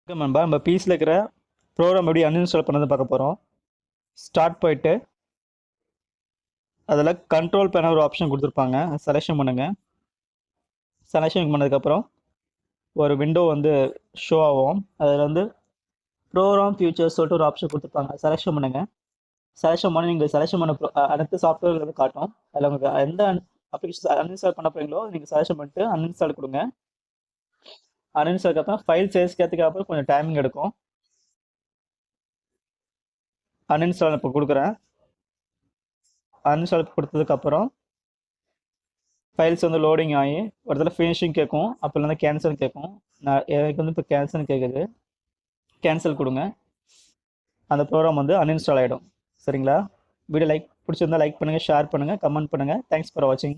நண்பா நம்ம பீஸில் இருக்கிற ப்ரோக்ராம் எப்படி அன்இன்ஸ்டால் பண்ணது பார்க்க போகிறோம். ஸ்டார்ட் போயிட்டு அதில் கண்ட்ரோல் பேனல் ஒரு ஆப்ஷன் கொடுத்துருப்பாங்க, செலெக்ஷன் பண்ணுங்கள். செலெக்ஷன் பண்ணதுக்கப்புறம் ஒரு விண்டோ வந்து ஷோ ஆகும். அதில் வந்து ப்ரோக்ராம் ஃபியூச்சர்ஸ் சொல்லிட்டு ஒரு ஆப்ஷன் கொடுத்துருப்பாங்க, செலெக்ஷன் பண்ணுங்கள். செலெக்ஷன் பண்ணி நீங்கள் செலெக்ஷன் பண்ண அடுத்த சாஃப்ட்வேர் வந்து காட்டும். அதில் உங்களுக்கு எந்த அப்ளிகேஷன் அன்இன்ஸ்டால் பண்ண போகிறீங்களோ நீங்கள் செலெக்ஷன் பண்ணிட்டு அன்இன்ஸ்டால் கொடுங்க. அன்இன்ஸ்டாலுக்கு அப்புறம் ஃபைல் சைஸ்க்கு ஏற்றுக்கப்புறம் கொஞ்சம் டைமிங் எடுக்கும். அன்இன்ஸ்டால் இப்போ கொடுக்குறேன். அன்இன்ஸ்டால் கொடுத்ததுக்கப்புறம் ஃபைல்ஸ் வந்து லோடிங் ஆகி ஒரு இடத்துல ஃபினிஷிங் கேட்கும், அப்போ இல்லைன்னா கேன்சல் கேட்கும். எனக்கு வந்து இப்போ கேன்சல் கேட்குது. கேன்சல் கொடுங்க. அந்த ப்ரோக்ராம் வந்து அன்இன்ஸ்டால் ஆகிடும். சரிங்களா? வீடியோ பிடிச்சிருந்தா லைக் பண்ணுங்கள், ஷேர் பண்ணுங்கள், கமெண்ட் பண்ணுங்கள். தேங்க்ஸ் ஃபார் வாட்சிங்.